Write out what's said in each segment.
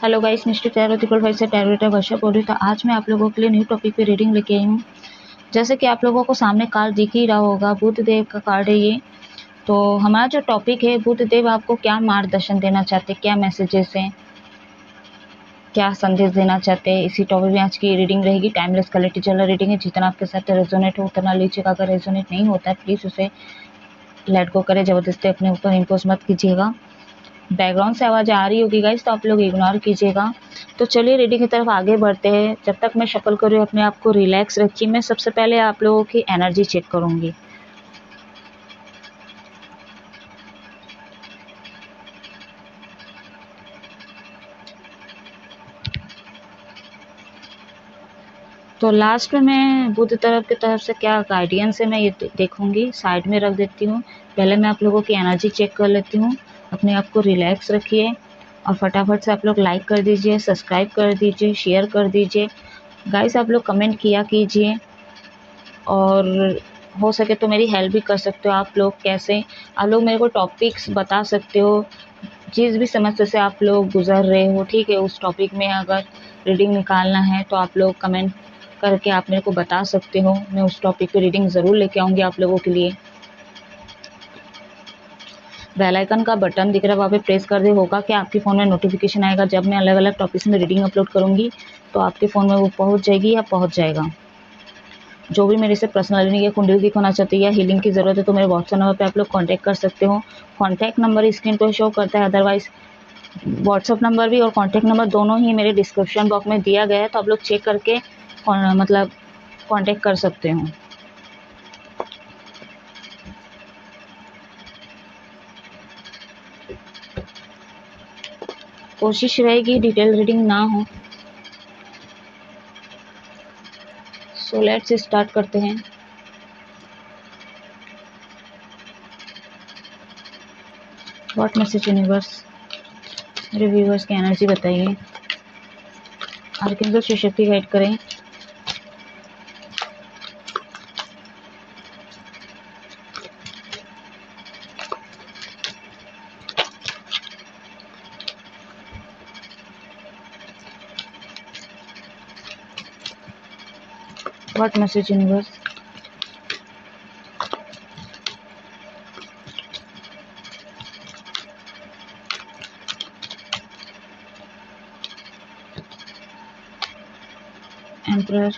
Hello guys, mister टैरोटिकल भाई से टैरोरेटर वर्षा बोल रही। तो आज मैं आप लोगों के लिए न्यू टॉपिक पे रीडिंग लेके आई हूँ। जैसे कि आप लोगों को सामने कार्ड दिख ही रहा होगा, बुध देव का कार्ड है ये। तो हमारा जो टॉपिक है, बुध देव आपको क्या मार्गदर्शन देना चाहते हैं, क्या मैसेजेस हैं, क्या संदेश देना चाहते हैं, इसी टॉपिक में आज की रीडिंग रहेगी। टाइमलेस क्वालिटी जनरल रीडिंग है, जितना आपके साथ रेजोनेट हो उतना लीजिएगा। अगर रेजोनेट नहीं होता है प्लीज़ उसे लेट गो करें, ज़बरदस्ती अपने ऊपर इम्पोज मत कीजिएगा। बैकग्राउंड से आवाज़ आ रही होगी गाइस, तो आप लोग इग्नोर कीजिएगा। तो चलिए रीडिंग की तरफ आगे बढ़ते हैं। जब तक मैं शफल कर रही हूँ, अपने आप को रिलैक्स रखिए। मैं सबसे पहले आप लोगों की एनर्जी चेक करूँगी। तो लास्ट में मैं बुध तरफ की तरफ से क्या गाइडेंस है मैं ये देखूंगी। साइड में रख देती हूँ। पहले मैं आप लोगों की एनर्जी चेक कर लेती हूँ। अपने आप को रिलैक्स रखिए और फटाफट से आप लोग लाइक कर दीजिए, सब्सक्राइब कर दीजिए, शेयर कर दीजिए। गाइस आप लोग कमेंट किया कीजिए और हो सके तो मेरी हेल्प भी कर सकते हो। आप लोग कैसे, आप लोग मेरे को टॉपिक्स बता सकते हो, जिस भी समस्या से आप लोग गुजर रहे हो, ठीक है। उस टॉपिक में अगर रीडिंग निकालना है तो आप लोग कमेंट करके आप मेरे को बता सकते हो। मैं उस टॉपिक पे रीडिंग ज़रूर लेके आऊँगी आप लोगों के लिए। बेल आइकन का बटन दिख रहा है, वहाँ पे प्रेस कर दे। होगा कि आपके फ़ोन में नोटिफिकेशन आएगा जब मैं अलग अलग टॉपिक्स में रीडिंग अपलोड करूँगी, तो आपके फ़ोन में वो पहुँच जाएगी या पहुँच जाएगा। जो भी मेरे से पर्सनल रीडिंग या कुंडली दिखाना चाहते हैं या हीलिंग की ज़रूरत है तो मेरे व्हाट्सएप नंबर पे आप लोग कांटेक्ट कर सकते हो। कांटेक्ट नंबर स्क्रीन पर शो करता है, अदरवाइज व्हाट्सएप नंबर भी और कांटेक्ट नंबर दोनों ही मेरे डिस्क्रिप्शन बॉक्स में दिया गया है, तो आप लोग चेक करके मतलब कांटेक्ट कर सकते हो। कोशिश रहेगी डिटेल रीडिंग ना हो। सो लेट्स स्टार्ट करते हैं। व्हाट मैसेज यूनिवर्स, मेरे व्यूवर्स की एनर्जी बताइए। आर्कैंजल शिव शक्ति गाइड करें। What message universe, emperor.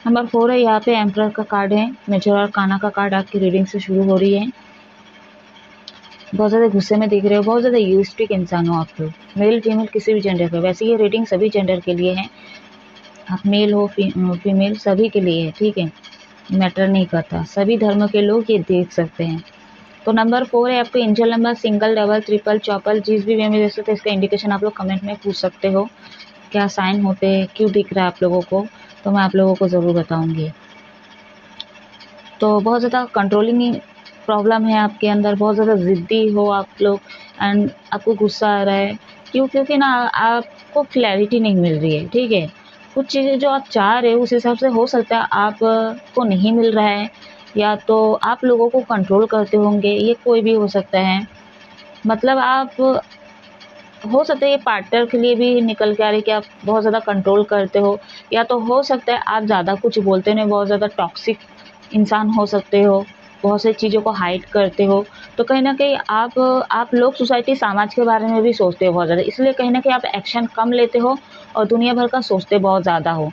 Number 4 है यहाँ पे, एम्परर का कार्ड है। मेजर और काना का कार्ड आपकी रीडिंग से शुरू हो रही है। बहुत ज़्यादा गुस्से में दिख रहे हो, बहुत ज़्यादा यूस्टिक इंसान हो आप लोग, मेल फीमेल किसी भी जेंडर का। वैसे ये रीडिंग सभी जेंडर के लिए है, आप मेल हो फीमेल सभी के लिए है, ठीक है। मैटर नहीं करता, सभी धर्म के लोग ये देख सकते हैं। तो नंबर 4 है आपको angel number, single double triple Chaupal जिस भी वे में देख सकते हैं। इसका इंडिकेशन आप लोग कमेंट में पूछ सकते हो, क्या साइन होते हैं, क्यों दिख रहा है आप लोगों को, तो मैं आप लोगों को ज़रूर बताऊंगी। तो बहुत ज़्यादा कंट्रोलिंग प्रॉब्लम है आपके अंदर, बहुत ज़्यादा ज़िद्दी हो आप लोग एंड आपको गुस्सा आ रहा है। क्यों? क्योंकि ना आपको क्लैरिटी नहीं मिल रही है, ठीक है। कुछ चीज़ें जो आप चाह रहे हो उस हिसाब से हो सकता है आप को नहीं मिल रहा है, या तो आप लोगों को कंट्रोल करते होंगे, ये कोई भी हो सकता है। मतलब आप, हो सकता है ये पार्टनर के लिए भी निकल के आ रही है कि आप बहुत ज़्यादा कंट्रोल करते हो, या तो हो सकता है आप ज़्यादा कुछ बोलते नहीं, बहुत ज़्यादा टॉक्सिक इंसान हो सकते हो, बहुत सी चीज़ों को हाइड करते हो। तो कहीं ना कहीं आप लोग सोसाइटी समाज के बारे में भी सोचते हो बहुत ज़्यादा, इसलिए कहीं ना कहीं आप एक्शन कम लेते हो और दुनिया भर का सोचते बहुत ज़्यादा हो।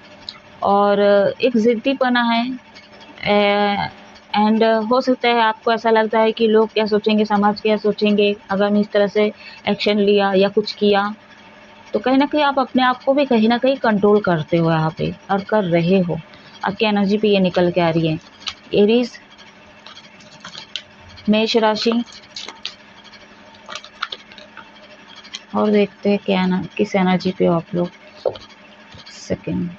और एक ज़िद्दीपना है एंड हो सकता है आपको ऐसा लगता है कि लोग क्या सोचेंगे, समाज क्या सोचेंगे अगर मैं इस तरह से एक्शन लिया या कुछ किया। तो कहीं ना कहीं आप अपने आप को भी कहीं ना कहीं कंट्रोल करते हो यहाँ पे और कर रहे हो। आपकी एनर्जी पे ये निकल के आ रही है। एरीज, मेष राशि, और देखते हैं क्या ना किस एनर्जी पे हो आप लोग। सेकेंड,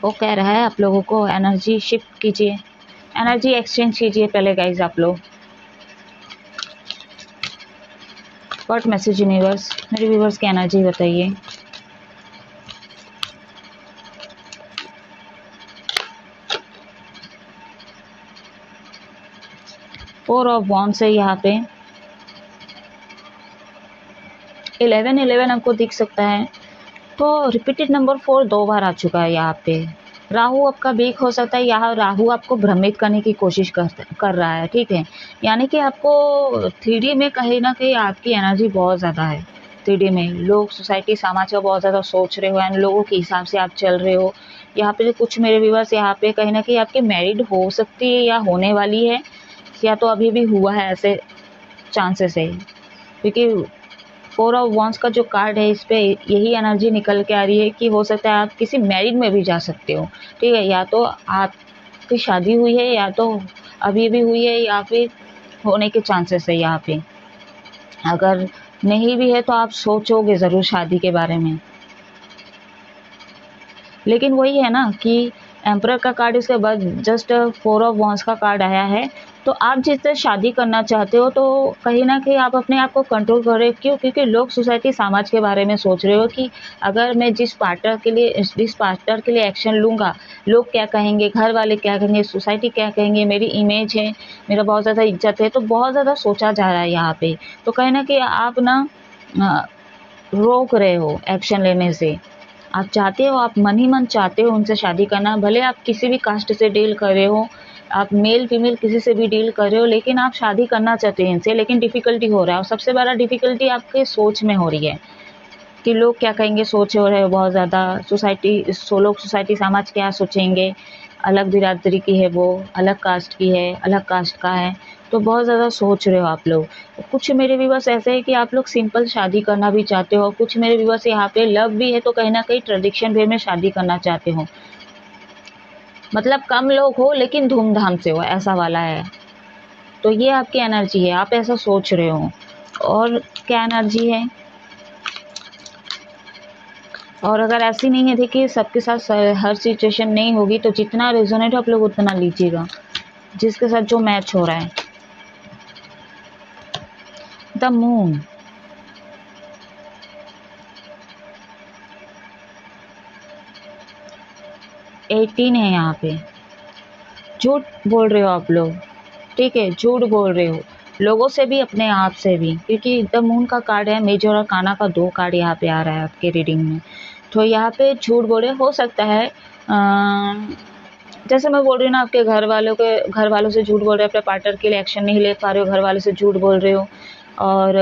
वो कह रहा है आप लोगों को एनर्जी शिफ्ट कीजिए, एनर्जी एक्सचेंज कीजिए पहले गाइज आप लोग। व्हाट मैसेज यूनिवर्स, मेरे व्यूवर्स की एनर्जी बताइए। फोर ऑफ वॉन्ड्स है यहाँ पे, 11 आपको दिख सकता है। तो रिपीटेड नंबर 4 2 बार आ चुका है यहाँ पे। राहु आपका वीक हो सकता है, यहाँ राहु आपको भ्रमित करने की कोशिश कर रहा है, ठीक है। यानी कि आपको 3D में कहीं ना कहीं आपकी एनर्जी बहुत ज़्यादा है। 3D में लोग, सोसाइटी, समाज का बहुत ज़्यादा सोच रहे हो एंड लोगों के हिसाब से आप चल रहे हो। यहाँ पे कुछ मेरे व्यूअर्स यहाँ पे कहीं ना कहीं आपके मैरिड हो सकती है या होने वाली है, या तो अभी भी हुआ है, ऐसे चांसेस है। क्योंकि 4 ऑफ वॉन्ड्स का जो कार्ड है इस पे यही एनर्जी निकल के आ रही है कि हो सकता है आप किसी मैरिड में भी जा सकते हो, ठीक है। या तो आपकी शादी हुई है या तो अभी भी हुई है या फिर होने के चांसेस है यहाँ पे। अगर नहीं भी है तो आप सोचोगे ज़रूर शादी के बारे में। लेकिन वही है ना कि एम्परर का कार्ड इसके बाद जस्ट 4 ऑफ वॉन्ड्स का कार्ड आया है। तो आप जिससे शादी करना चाहते हो तो कहीं ना कहीं आप अपने आप को कंट्रोल कर रहे हो। क्यों? क्योंकि लोग, सोसाइटी, समाज के बारे में सोच रहे हो कि अगर मैं जिस पार्टनर के लिए एक्शन लूँगा, लोग क्या कहेंगे, घर वाले क्या कहेंगे, सोसाइटी क्या कहेंगे, मेरी इमेज है, मेरा बहुत ज़्यादा इज्जत है, तो बहुत ज़्यादा सोचा जा रहा है यहाँ पे। तो कहीं ना कहीं आप ना रोक रहे हो एक्शन लेने से। आप चाहते हो, आप मन ही मन चाहते हो उनसे शादी करना, भले आप किसी भी कास्ट से डील कर रहे हो, आप मेल फीमेल किसी से भी डील कर रहे हो, लेकिन आप शादी करना चाहते हैं इनसे, लेकिन डिफ़िकल्टी हो रहा है। और सबसे बड़ा डिफ़िकल्टी आपके सोच में हो रही है कि लोग क्या कहेंगे, सोच हो रहे हो बहुत ज़्यादा। सोसाइटी, समाज क्या सोचेंगे, अलग बिरादरी की है वो, अलग कास्ट की है, अलग कास्ट का है, तो बहुत ज़्यादा सोच रहे हो आप लोग। कुछ मेरे व्यूअर्स ऐसे है कि आप लोग सिंपल शादी करना भी चाहते हो, कुछ मेरे व्यूअर्स यहाँ पे लव भी है तो कहीं ना कहीं ट्रेडिशन वे में शादी करना चाहते हो। मतलब कम लोग हो लेकिन धूमधाम से हो, ऐसा वाला है। तो ये आपकी एनर्जी है, आप ऐसा सोच रहे हो। और क्या एनर्जी है? और अगर ऐसी नहीं है, देखिए सबके साथ हर सिचुएशन नहीं होगी, तो जितना रेजोनेट आप लोग उतना लीजिएगा, जिसके साथ जो मैच हो रहा है। द मून, एटीन है यहाँ पे। झूठ बोल रहे हो आप लोग, ठीक है, झूठ बोल रहे हो लोगों से भी, अपने आप से भी, क्योंकि द मून का कार्ड है, मेजर और काना का 2 कार्ड यहाँ पे आ रहा है आपके रीडिंग में। तो यहाँ पे झूठ बोले हो सकता है, जैसे मैं बोल रही हूँ ना, आपके घर वालों से झूठ बोल रहे हो, अपने पार्टनर के लिए एक्शन नहीं ले पा रहे हो, घर वालों से झूठ बोल रहे हो। और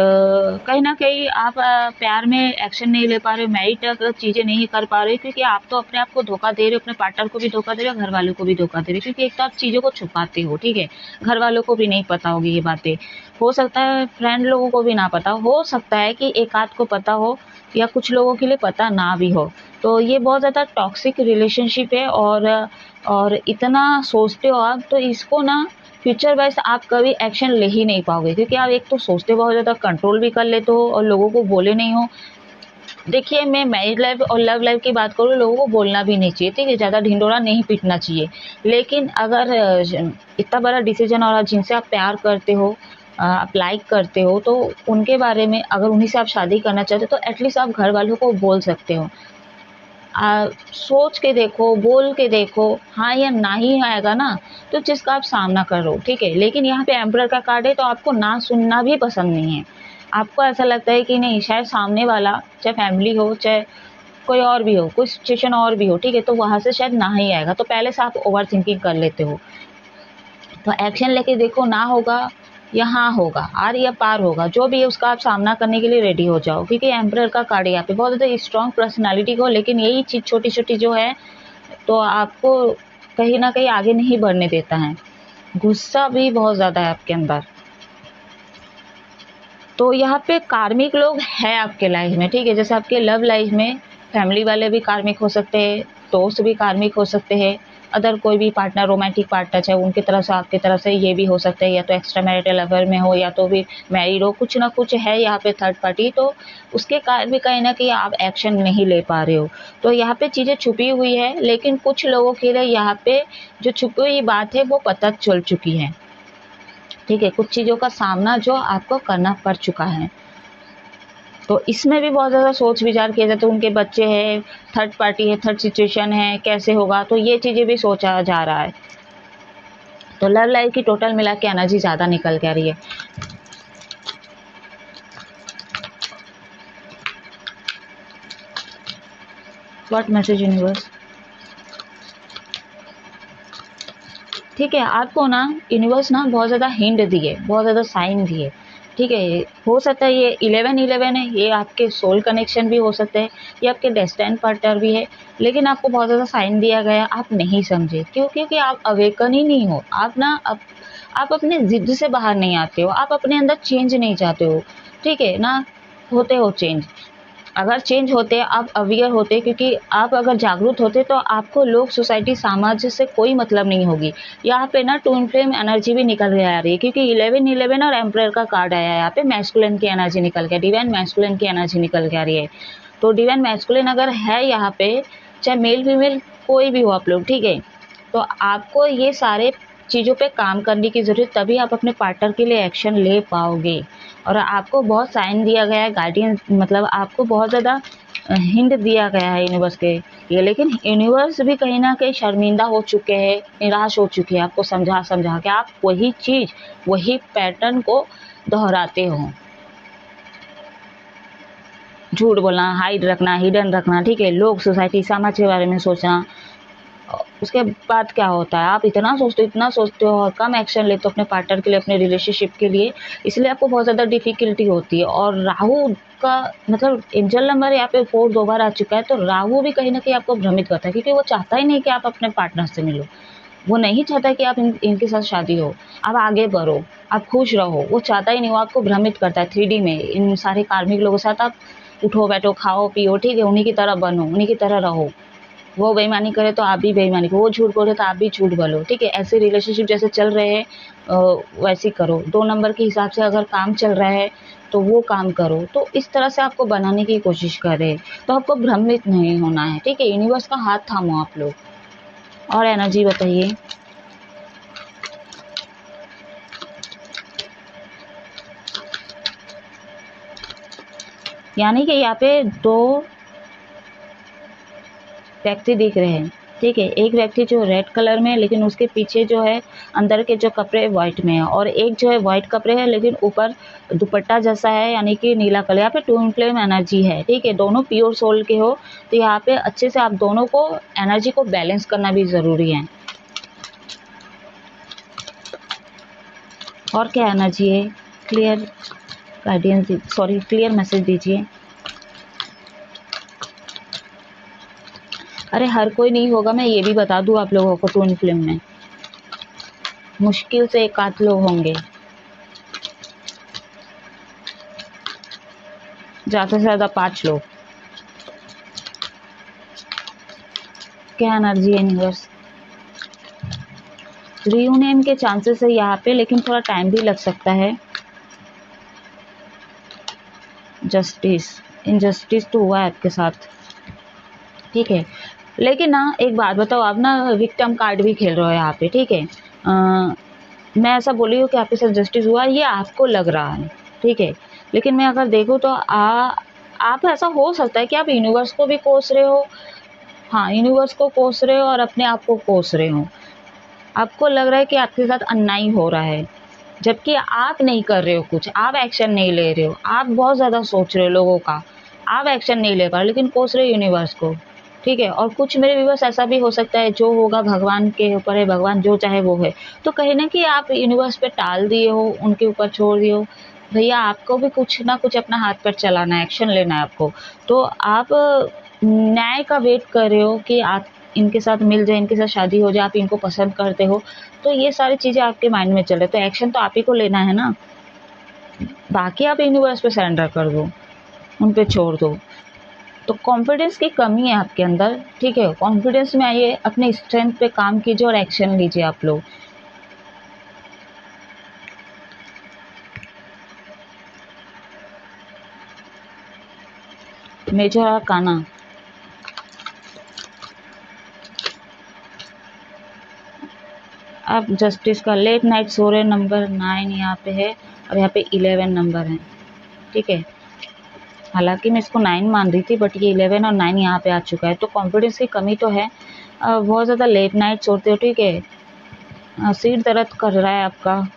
कहीं ना कहीं आप प्यार में एक्शन नहीं ले पा रहे हो, मैरिड चीज़ें नहीं कर पा रहे हो, क्योंकि आप तो अपने आप को धोखा दे रहे हो, अपने पार्टनर को भी धोखा दे रहे हो, घर वालों को भी धोखा दे रहे हो। क्योंकि एक तो आप चीज़ों को छुपाते हो, ठीक है, घर वालों को भी नहीं पता होगी ये बातें, हो सकता है फ्रेंड लोगों को भी ना पता हो सकता है कि एक आध को पता हो, या कुछ लोगों के लिए पता ना भी हो। तो ये बहुत ज़्यादा टॉक्सिक रिलेशनशिप है। और इतना सोचते हो आप, तो इसको ना फ्यूचर वाइज आप कभी एक्शन ले ही नहीं पाओगे, क्योंकि आप एक तो सोचते बहुत ज़्यादा, कंट्रोल भी कर लेते हो और लोगों को बोले नहीं हो। देखिए, मैं मैरिड लाइफ और लव लाइफ की बात करूँ, लोगों को बोलना भी नहीं चाहिए, ठीक है, ज़्यादा ढिंढोरा नहीं पीटना चाहिए। लेकिन अगर इतना बड़ा डिसीजन और जिनसे आप प्यार करते हो, आप लाइक करते हो, तो उनके बारे में अगर उन्हीं से आप शादी करना चाहते हो, तो एटलीस्ट आप घर वालों को बोल सकते हो। सोच के देखो, बोल के देखो, हाँ या ना ही आएगा ना, तो जिसका आप सामना करो, ठीक है। लेकिन यहाँ पे एम्परर का कार्ड है, तो आपको ना सुनना भी पसंद नहीं है। आपको ऐसा लगता है कि नहीं, शायद सामने वाला, चाहे फैमिली हो, चाहे कोई और भी हो, कोई सिचुएशन और भी हो, ठीक है, तो वहाँ से शायद ना ही आएगा, तो पहले से आप ओवर थिंकिंग कर लेते हो। तो एक्शन लेके देखो, ना होगा या हाँ होगा, आर या पार होगा, जो भी है उसका आप सामना करने के लिए रेडी हो जाओ। क्योंकि एम्परर का कार्ड है यहाँ पे, बहुत ज़्यादा स्ट्रॉन्ग पर्सनालिटी को, लेकिन यही चीज़ छोटी छोटी जो है तो आपको कहीं ना कहीं आगे नहीं बढ़ने देता है। गुस्सा भी बहुत ज़्यादा है आपके अंदर। तो यहाँ पे कार्मिक लोग हैं आपके लाइफ में, ठीक है। जैसे आपके लव लाइफ में फैमिली वाले भी कार्मिक हो सकते हैं, दोस्त भी कार्मिक हो सकते हैं, अदर कोई भी पार्टनर, रोमांटिक पार्टनर चाहे उनकी तरफ से आपकी तरफ से, ये भी हो सकता है, या तो एक्स्ट्रा मैरिटल अफेयर में हो या तो भी मैरिड हो, कुछ ना कुछ है यहाँ पे थर्ड पार्टी। तो उसके कारण भी कहीं ना कहीं आप एक्शन नहीं ले पा रहे हो। तो यहाँ पे चीज़ें छुपी हुई है, लेकिन कुछ लोगों के लिए यहाँ पे जो छुपी हुई बात है वो पता चल चुकी है, ठीक है। कुछ चीज़ों का सामना जो आपको करना पड़ चुका है। तो इसमें भी बहुत ज़्यादा सोच विचार किया जाता है, उनके बच्चे हैं, थर्ड पार्टी है, थर्ड सिचुएशन है, कैसे होगा, तो ये चीज़ें भी सोचा जा रहा है। तो लव लाइफ की टोटल मिला के एनर्जी ज़्यादा निकल के आ रही है। What message universe? ठीक है, आपको ना यूनिवर्स ना बहुत ज़्यादा हिंट दिए, बहुत ज़्यादा साइन दिए। ठीक है, हो सकता है ये 11-11 है, ये आपके सोल कनेक्शन भी हो सकते हैं, ये आपके डेस्टिनी पार्टनर भी है, लेकिन आपको बहुत ज़्यादा साइन दिया गया, आप नहीं समझे। क्यों? क्योंकि आप अवेकन ही नहीं हो। आप ना आप अपने ज़िद से बाहर नहीं आते हो, आप अपने अंदर चेंज नहीं चाहते हो। ठीक है ना, होते हो चेंज। अगर चेंज होते, आप अवेयर होते, क्योंकि आप अगर जागरूक होते तो आपको लोग, सोसाइटी, समाज से कोई मतलब नहीं होगी। यहाँ पे ना ट्विन फ्लेम एनर्जी भी निकल के आ रही है, क्योंकि 11-11 और एम्परर का कार्ड आया है। यहाँ पे मैस्कुलिन की एनर्जी निकल के, डिवाइन मैस्कुलिन की एनर्जी निकल के आ रही है। तो डिवाइन मैस्कुलिन अगर है यहाँ पे, चाहे मेल फीमेल कोई भी हो आप लोग, ठीक है, तो आपको ये सारे चीज़ों पे काम करने की ज़रूरत, तभी आप अपने पार्टनर के लिए एक्शन ले पाओगे। और आपको बहुत साइन दिया गया है, गार्डियन, मतलब आपको बहुत ज़्यादा हिंट दिया गया है यूनिवर्स के लिए, लेकिन यूनिवर्स भी कहीं ना कहीं शर्मिंदा हो चुके हैं, निराश हो चुके हैं, आपको समझा समझा के आप वही चीज़, वही पैटर्न को दोहराते हो। झूठ बोलना, हाइड रखना, हिडन रखना, ठीक है, लोग, सोसाइटी, समाज के बारे में सोचना। उसके बाद क्या होता है, आप इतना सोचते हो और कम एक्शन लेते हो अपने पार्टनर के लिए, अपने रिलेशनशिप के लिए, इसलिए आपको बहुत ज़्यादा डिफिकल्टी होती है। और राहु का मतलब एंजल नंबर यहाँ पे 4 2 बार आ चुका है, तो राहु भी कहीं ना कहीं आपको भ्रमित करता है, क्योंकि वो चाहता ही नहीं कि आप अपने पार्टनर से मिलो। वो नहीं चाहता कि आप इनके साथ शादी हो, आप आगे बढ़ो, आप खुश रहो, वो चाहता ही नहीं। वो आपको भ्रमित करता है 3D में, इन सारे कार्मिक लोगों के साथ आप उठो बैठो, खाओ पियो, ठीक है, उन्हीं की तरह बनो, उन्हीं की तरह रहो। वो बेईमानी करे तो आप भी बेईमानी करो, वो झूठ बोले तो आप भी झूठ बोलो, ठीक है। ऐसे रिलेशनशिप जैसे चल रहे हैं वैसे करो। 2 नंबर के हिसाब से अगर काम चल रहा है तो वो काम करो। तो इस तरह से आपको बनाने की कोशिश करे, तो आपको भ्रमित नहीं होना है, ठीक है। यूनिवर्स का हाथ थामो आप लोग। और एनर्जी बताइए। यानी कि यहाँ पे 2 व्यक्ति दिख रहे हैं, ठीक है। एक व्यक्ति जो रेड कलर में है, लेकिन उसके पीछे जो है अंदर के जो कपड़े व्हाइट में है, और एक जो है व्हाइट कपड़े है लेकिन ऊपर दुपट्टा जैसा है, यानी कि नीला कलर। यहाँ पे ट्विन फ्लेम एनर्जी है, ठीक है। दोनों प्योर सोल के हो, तो यहाँ पे अच्छे से आप दोनों को एनर्जी को बैलेंस करना भी ज़रूरी है। और क्या एनर्जी है? Clear guidance, sorry, clear message दीजिए। अरे हर कोई नहीं होगा, मैं ये भी बता दूं आप लोगों को, ट्विन फ्लेम में मुश्किल से 1 आध लोग होंगे, ज़्यादा से ज़्यादा 5 लोग। क्या एनर्जी है यूनिवर्स? रियूनियन के चांसेस है यहाँ पे, लेकिन थोड़ा टाइम भी लग सकता है। जस्टिस, इनजस्टिस तो हुआ है आपके साथ, ठीक है। लेकिन ना एक बात बताओ, आप ना विक्टिम कार्ड भी खेल रहे हो यहाँ पे, ठीक है। मैं ऐसा बोल रही हूँ कि आपके साथ जस्टिस हुआ, ये आपको लग रहा है, ठीक है। लेकिन मैं अगर देखूँ तो आप ऐसा हो सकता है कि आप यूनिवर्स को भी कोस रहे हो, हाँ, यूनिवर्स को कोस रहे हो और अपने आप को कोस रहे हो। आपको लग रहा है कि आपके साथ अन्याय हो रहा है, जबकि आप नहीं कर रहे हो कुछ, आप एक्शन नहीं ले रहे हो, आप बहुत ज़्यादा सोच रहे हो लोगों का, आप एक्शन नहीं ले पा रहे, लेकिन कोस रहे हो यूनिवर्स को, ठीक है। और कुछ मेरे व्यूअर्स ऐसा भी हो सकता है, जो होगा भगवान के ऊपर है, भगवान जो चाहे वो है। तो कहीं ना कि आप यूनिवर्स पे टाल दिए हो, उनके ऊपर छोड़ दिए हो। भैया आपको भी कुछ ना कुछ अपना हाथ पर चलाना है, एक्शन लेना है आपको। तो आप न्याय का वेट कर रहे हो कि आप इनके साथ मिल जाए, इनके साथ शादी हो जाए, आप इनको पसंद करते हो, तो ये सारी चीज़ें आपके माइंड में चल रही है। तो एक्शन तो आप ही को लेना है ना, बाकी आप यूनिवर्स पे सरेंडर कर दो, उन पे छोड़ दो। तो कॉन्फिडेंस की कमी है आपके अंदर, ठीक है। कॉन्फिडेंस में आइए, अपने स्ट्रेंथ पे काम कीजिए और एक्शन लीजिए आप लोग। मेजर आर्काना, अब जस्टिस का लेट नाइट सो रहे, नंबर 9 यहाँ पे है, और यहाँ पे 11 नंबर है, ठीक है। हालांकि मैं इसको 9 मान रही थी, बट ये 11 और 9 यहाँ पे आ चुका है, तो कॉन्फिडेंस की कमी तो है। बहुत ज़्यादा लेट नाइट सोते हो, ठीक है। सिर दर्द कर रहा है आपका।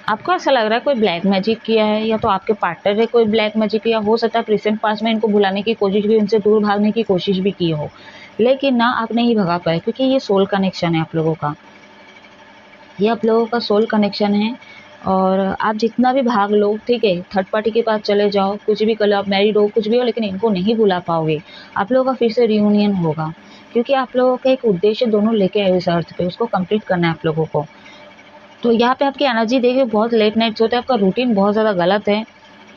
आपको ऐसा लग रहा है कोई ब्लैक मैजिक किया है, या तो आपके पार्टनर ने कोई ब्लैक मैजिक किया हो सकता है। प्रेजेंट पास्ट में इनको भुलाने की कोशिश भी, उनसे दूर भागने की कोशिश भी की हो, लेकिन ना आप नहीं भगा पाए, क्योंकि ये सोल कनेक्शन है आप लोगों का। ये आप लोगों का सोल कनेक्शन है। और आप जितना भी भाग लो, ठीक है, थर्ड पार्टी के पास चले जाओ, कुछ भी कर लो, आप मैरिड हो, कुछ भी हो, लेकिन इनको नहीं भुला पाओगे। आप लोगों का फिर से रियूनियन होगा, क्योंकि आप लोगों का एक उद्देश्य दोनों लेके आए इस अर्थ पे, उसको कंप्लीट करना है आप लोगों को। तो यहाँ पे आपकी एनर्जी देखिए, बहुत लेट नाइट्स होते हैं, आपका रूटीन बहुत ज़्यादा गलत है,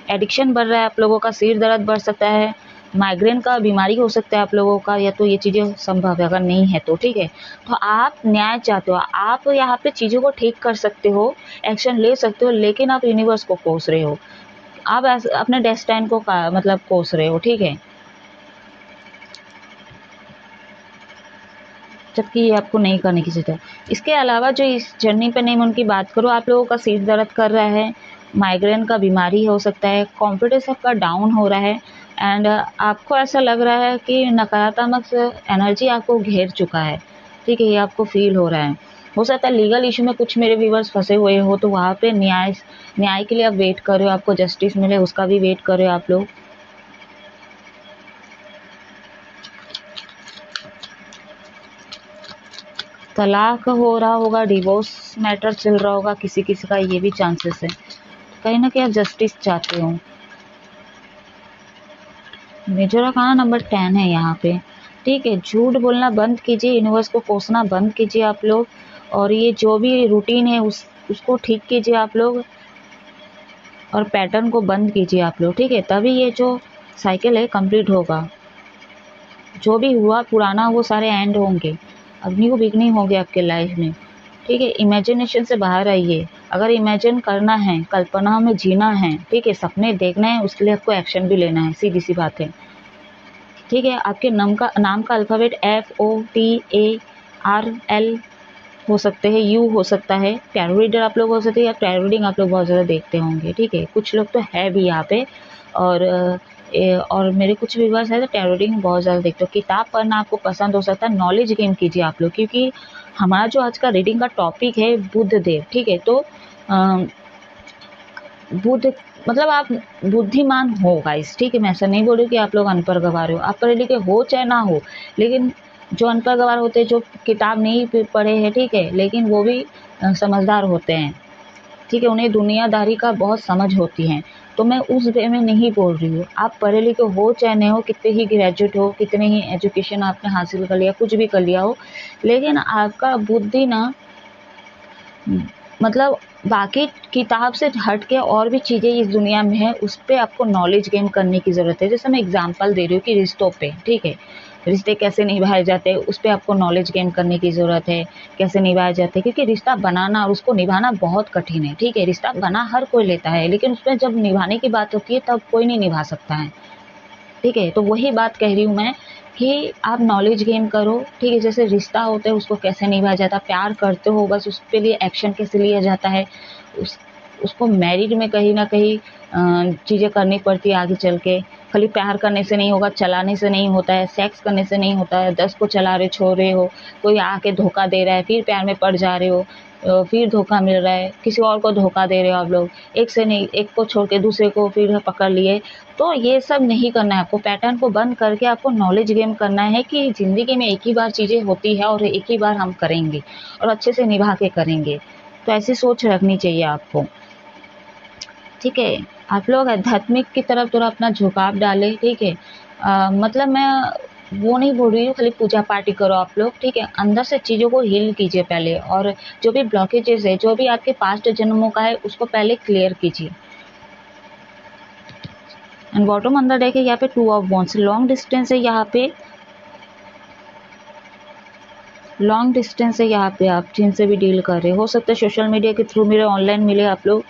एडिक्शन बढ़ रहा है आप लोगों का, सिर दर्द बढ़ सकता है, माइग्रेन का बीमारी हो सकता है आप लोगों का, या तो ये चीज़ें संभव है, अगर नहीं है तो ठीक है। तो आप न्याय चाहते हो, आप यहाँ पे चीज़ों को ठीक कर सकते हो, एक्शन ले सकते हो, लेकिन आप यूनिवर्स को कोस रहे हो, आप अपने डेस्टाइन को मतलब कोस रहे हो, ठीक है, जबकि ये आपको नहीं करने की ज़रूरत है। इसके अलावा जो इस जर्नी पे नहीं, मैं उनकी बात करूँ, आप लोगों का सिर दर्द कर रहा है, माइग्रेन का बीमारी हो सकता है, कॉन्फिडेंस आपका डाउन हो रहा है, एंड आपको ऐसा लग रहा है कि नकारात्मक एनर्जी आपको घेर चुका है, ठीक है, ये आपको फील हो रहा है। हो सकता है लीगल इशू में कुछ मेरे व्यूवर्स फंसे हुए हो, तो वहाँ पे न्याय के लिए आप वेट कर रहे हो, आपको जस्टिस मिले उसका भी वेट कर रहे हो आप लोग। तलाक हो रहा होगा, डिवोर्स मैटर चल रहा होगा किसी किसी का, ये भी चांसेस है। कहीं ना कहीं आप जस्टिस चाहते हो। मेजर आर्काना नंबर 10 है यहाँ पे, ठीक है। झूठ बोलना बंद कीजिए, यूनिवर्स को कोसना बंद कीजिए आप लोग, और ये जो भी रूटीन है उसको ठीक कीजिए आप लोग, और पैटर्न को बंद कीजिए आप लोग, ठीक है, तभी ये जो साइकिल है कंप्लीट होगा। जो भी हुआ पुराना वो सारे एंड होंगे, अब न्यू बिगनिंग होगी आपके लाइफ में, ठीक है। इमेजिनेशन से बाहर आइए, अगर इमेजिन करना है, कल्पना में जीना है, ठीक है, सपने देखना है, उसके लिए आपको एक्शन भी लेना है, सीधी सी बात है, ठीक है। आपके नाम का अल्फ़ाबेट FOTARL हो सकते हैं, यू हो सकता है, टैरो रीडर आप लोग हो सकते हैं, या टैरो रीडिंग आप लोग बहुत ज़्यादा देखते होंगे, ठीक है, कुछ लोग तो है भी यहाँ पे। और मेरे कुछ व्यूअर्स हैं तो टैरो रीडिंग बहुत ज़्यादा देखते हो। किताब पढ़ना आपको पसंद हो सकता है, नॉलेज गेन कीजिए आप लोग, क्योंकि हमारा जो आज का रीडिंग का टॉपिक है बुद्ध देव, ठीक है। तो बुद्ध मतलब आप बुद्धिमान हो गाइस, ठीक है, मैं ऐसा नहीं बोल रही कि आप लोग अनपढ़ गंवार हो, आप पढ़े लिखे हो चाहे ना हो, लेकिन जो अनपढ़ गंवार होते हैं, जो किताब नहीं पढ़े हैं, ठीक है, लेकिन वो भी समझदार होते हैं, ठीक है, उन्हें दुनियादारी का बहुत समझ होती है। तो मैं उस वे में नहीं बोल रही हूँ, आप पढ़े लिखे हो चाहे नहीं हो, कितने ही ग्रेजुएट हो, कितने ही एजुकेशन आपने हासिल कर लिया, कुछ भी कर लिया हो, लेकिन आपका बुद्धि ना, मतलब बाकी किताब से हट के और भी चीज़ें इस दुनिया में है, उस पे आपको नॉलेज गेन करने की ज़रूरत है। जैसे मैं एग्जांपल दे रही हूँ कि रिश्तों पे, ठीक है, रिश्ते कैसे निभाए जाते हैं, उस पे आपको नॉलेज गेन करने की ज़रूरत है, कैसे निभाए जाते हैं, क्योंकि रिश्ता बनाना और उसको निभाना बहुत कठिन है, ठीक है। रिश्ता बना हर कोई लेता है, लेकिन उसमें जब निभाने की बात होती है तब कोई नहीं निभा सकता है, ठीक है। तो वही बात कह रही हूँ मैं कि आप नॉलेज गेन करो, ठीक है। जैसे रिश्ता होता है उसको कैसे निभाया जाता है, प्यार करते हो बस उसके लिए एक्शन कैसे लिया जाता है, उस उसको मैरिड में कहीं ना कहीं चीज़ें करनी पड़ती है आगे चल के। खाली प्यार करने से नहीं होगा, चलाने से नहीं होता है, सेक्स करने से नहीं होता है, 10 को चला रहे छोड़ रहे हो, कोई आके धोखा दे रहा है, फिर प्यार में पड़ जा रहे हो, फिर धोखा मिल रहा है, किसी और को धोखा दे रहे हो आप लोग, एक से नहीं, एक को छोड़ के दूसरे को फिर पकड़ लिए। तो ये सब नहीं करना है आपको, पैटर्न को बंद करके आपको नॉलेज गेन करना है कि ज़िंदगी में एक ही बार चीज़ें होती है और एक ही बार हम करेंगे और अच्छे से निभा के करेंगे। तो ऐसी सोच रखनी चाहिए आपको, ठीक है। आप लोग आध्यात्मिक की तरफ थोड़ा अपना झुकाव डालें, ठीक है। मतलब मैं वो नहीं बोल रही हूँ खाली पूजा पाठ ही करो आप लोग, ठीक है, अंदर से चीज़ों को हील कीजिए पहले, और जो भी ब्लॉकेजेस है, जो भी आपके पास्ट जन्मों का है, उसको पहले क्लियर कीजिए। एंड बॉटम अंदर देखे यहाँ पे 2 ऑफ वॉन्ड्स, लॉन्ग डिस्टेंस है यहाँ पे, लॉन्ग डिस्टेंस है यहाँ पे, आप जिनसे भी डील कर रहे हो सकता है सोशल मीडिया के थ्रू मिले, ऑनलाइन मिले आप लोग,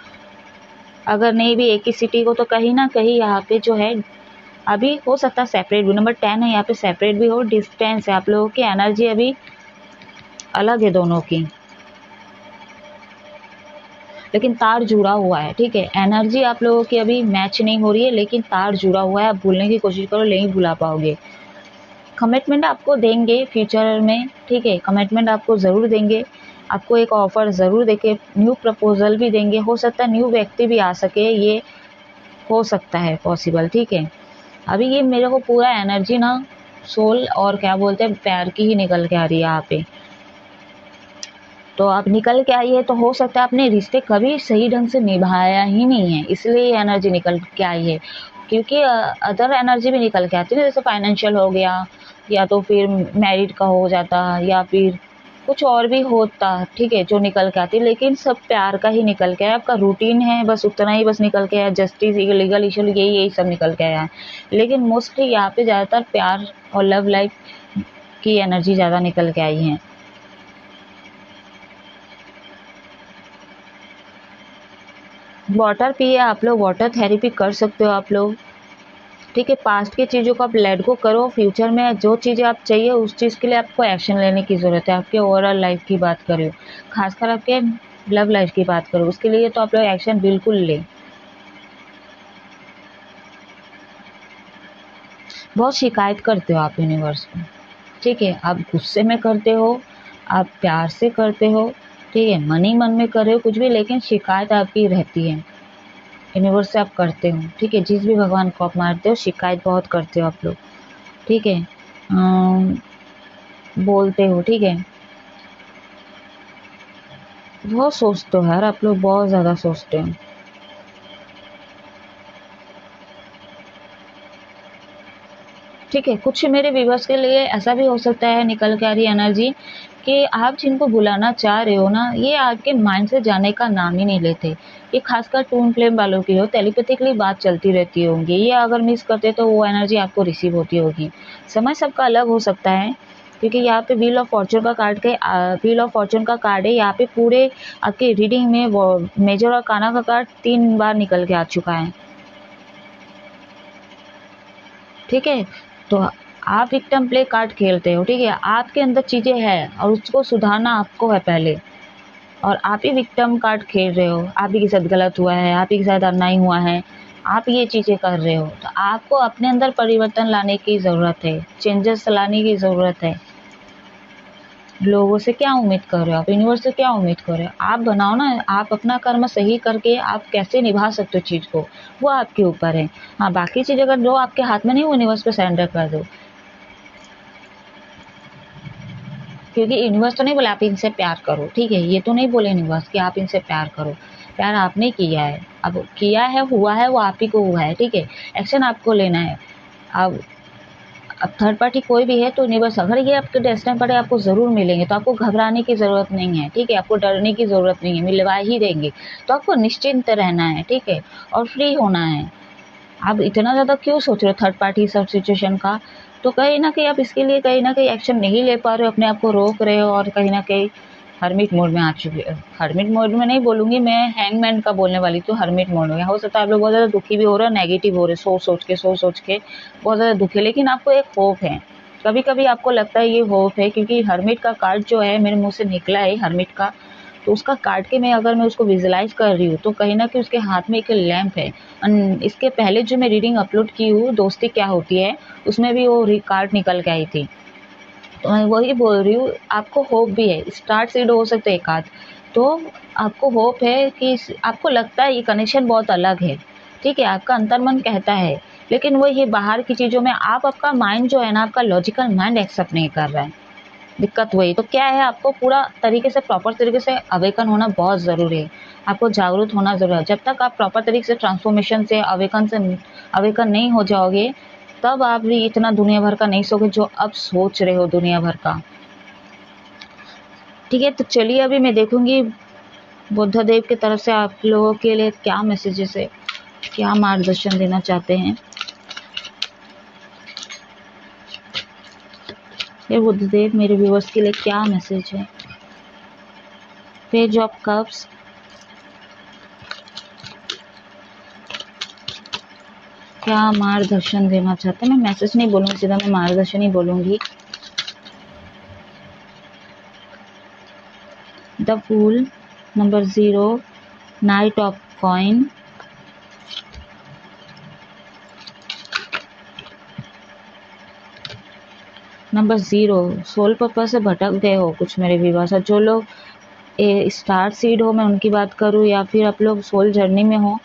अगर नहीं भी एक ही सिटी को, तो कहीं ना कहीं यहाँ पे जो है अभी हो सकता है सेपरेट भी, नंबर 10 है यहाँ पे, सेपरेट भी हो, डिस्टेंस है, आप लोगों की एनर्जी अभी अलग है दोनों की, लेकिन तार जुड़ा हुआ है, ठीक है। एनर्जी आप लोगों की अभी मैच नहीं हो रही है, लेकिन तार जुड़ा हुआ है। आप भूलने की कोशिश करो, नहीं भुला पाओगे। कमिटमेंट आपको देंगे फ्यूचर में, ठीक है। कमिटमेंट आपको ज़रूर देंगे, आपको एक ऑफ़र ज़रूर देंगे, न्यू प्रपोजल भी देंगे। हो सकता है न्यू व्यक्ति भी आ सके, ये हो सकता है पॉसिबल, ठीक है। अभी ये मेरे को पूरा एनर्जी ना सोल और क्या बोलते हैं प्यार की ही निकल के आ रही है यहाँ पे। तो आप निकल के आई है, तो हो सकता है आपने रिश्ते कभी सही ढंग से निभाया ही नहीं है, इसलिए ये एनर्जी निकल के आई है। क्योंकि अदर एनर्जी भी निकल के आती है, जैसे फाइनेंशियल हो गया, या तो फिर मैरिड का हो जाता, या फिर कुछ और भी होता, ठीक है, जो निकल के आती है। लेकिन सब प्यार का ही निकल के आया। आपका रूटीन है बस उतना ही बस निकल के आया, जस्टिस, लीगल इशू, यही सब निकल के आया है। लेकिन मोस्टली यहाँ पे ज़्यादातर प्यार और लव लाइफ की एनर्जी ज़्यादा निकल के आई है। वाटर पिए आप लोग, वाटर थेरेपी कर सकते हो आप लोग, ठीक है। पास्ट की चीज़ों को आप लेट गो करो। फ्यूचर में जो चीज़ें आप चाहिए उस चीज़ के लिए आपको एक्शन लेने की ज़रूरत है। आपके ओवरऑल लाइफ की बात करो, खासकर आपके लव लाइफ की बात करो, उसके लिए तो आप लोग एक्शन बिल्कुल लें। बहुत शिकायत करते हो आप यूनिवर्स को, ठीक है। आप गुस्से में करते हो, आप प्यार से करते हो, ठीक है, मन ही मन में कर रहे हो कुछ भी, लेकिन शिकायत आपकी रहती है यूनिवर्स से, आप करते हो, ठीक है। जिस भी भगवान को आप मारते हो, शिकायत बहुत करते हो आप लोग, ठीक है। बोलते हो, ठीक है। बहुत सोचते हो यार आप लोग, बहुत ज़्यादा सोचते हो, ठीक है। कुछ मेरे व्यूवर्स के लिए ऐसा भी हो सकता है निकल के आ रही एनर्जी कि आप जिनको बुलाना चाह रहे हो ना, ये आपके माइंड से जाने का नाम ही नहीं लेते। ये खासकर टून फ्लेम वालों की हो, टेलीपैथिकली बात चलती रहती होंगी। ये अगर मिस करते तो वो एनर्जी आपको रिसीव होती होगी। समय सबका अलग हो सकता है, क्योंकि यहाँ पे व्हील ऑफ फॉर्चून का कार्ड के व्हील ऑफ फॉर्चून का कार्ड है। यहाँ पे पूरे आपके रीडिंग में वो मेजर और काना का कार्ड 3 बार निकल के आ चुका है, ठीक है। तो आप विक्टिम प्ले कार्ड खेलते हो, ठीक है। आपके अंदर चीज़ें हैं और उसको सुधारना आपको है पहले, और आप ही विक्टिम कार्ड खेल रहे हो। आप ही के साथ गलत हुआ है, आप ही के साथ अन्याय हुआ है, आप ये चीज़ें कर रहे हो। तो आपको अपने अंदर परिवर्तन लाने की ज़रूरत है, चेंजेस लाने की ज़रूरत है। लोगों से क्या उम्मीद कर रहे हो आप, यूनिवर्स से क्या उम्मीद कर रहे हो? आप बनाओ ना, आप अपना कर्म सही करके आप कैसे निभा सकते हो चीज़ को, वो आपके ऊपर है। हाँ, बाकी चीज़ अगर जो आपके हाथ में नहीं, वो यूनिवर्स पे सरेंडर कर दो। क्योंकि यूनिवर्स तो नहीं बोला आप इनसे प्यार करो, ठीक है। ये तो नहीं बोले यूनिवर्स कि आप इनसे प्यार करो। प्यार आपने किया है, अब किया है, हुआ है, वो आप ही को हुआ है, ठीक है। एक्शन आपको लेना है। अब थर्ड पार्टी कोई भी है तो यूनिवर्स अगर ये आपके डेस्टिनी पर है, आपको ज़रूर मिलेंगे, तो आपको घबराने की ज़रूरत नहीं है, ठीक है। आपको डरने की ज़रूरत नहीं है, मिलवा ही देंगे। तो आपको निश्चिंत रहना है, ठीक है, और फ्री होना है। आप इतना ज़्यादा क्यों सोच रहे हो थर्ड पार्टी सब सिचुएशन का? तो कहीं न कहीं आप इसके लिए कहीं न कहीं एक्शन नहीं ले पा रहे हो, अपने आप को रोक रहे हो, और कहीं न कहीं हर्मिट मोड में आ चुके हो। हर्मिट मोड में नहीं बोलूँगी मैं, हैंगमैन का बोलने वाली थी, हर्मिट मोड में। हो सकता है आप लोग बहुत ज़्यादा दुखी भी हो रहे हो, नेगेटिव हो रहे हो, सोच के बहुत ज़्यादा दुखी, लेकिन आपको एक होप है। कभी-कभी आपको लगता है ये होप है, क्योंकि हर्मिट का कार्ड जो है मेरे मुँह से निकला है हर्मिट का, तो उसका काट के मैं अगर मैं उसको विजुलाइज कर रही हूँ, तो कहीं न कहीं उसके हाथ में एक लैंप है। इसके पहले जो मैं रीडिंग अपलोड की हूँ, दोस्ती क्या होती है, उसमें भी वो कार्ड निकल के आई थी। तो मैं वही बोल रही हूँ, आपको होप भी है, स्टार्ट सीड हो सकता है एक आध। तो आपको होप है कि आपको लगता है ये कनेक्शन बहुत अलग है, ठीक है, आपका अंतर्मन कहता है। लेकिन वो ये बाहर की चीज़ों में आपका माइंड जो है ना, आपका लॉजिकल माइंड एक्सेप्ट नहीं कर रहा है। दिक्कत वही तो क्या है, आपको पूरा तरीके से प्रॉपर तरीके से अवेकन होना बहुत ज़रूरी है। आपको जागरूक होना ज़रूरी है। जब तक आप प्रॉपर तरीके से ट्रांसफॉर्मेशन से अवेकन नहीं हो जाओगे, तब आप भी इतना दुनिया भर का नहीं सोचोगे जो अब सोच रहे हो दुनिया भर का, ठीक है। तो चलिए अभी मैं देखूंगी बुद्ध देव की तरफ से आप लोगों के लिए क्या मैसेजेस है, क्या मार्गदर्शन देना चाहते हैं। ये बुद्ध देव मेरे व्यूअर्स के लिए क्या मैसेज है। पेज ऑफ कप्स, क्या मार्गदर्शन देना चाहते हैं। मैं मैसेज नहीं बोलूँगी सीधा, मैं मार्गदर्शन ही बोलूँगी। The fool, number 0, knight of coin, number 0, soul purpose से भटक गए हो कुछ मेरे व्यूअर्स। जो लोग स्टार सीड हो, मैं उनकी बात करूँ, या फिर आप लोग सोल जर्नी में हो,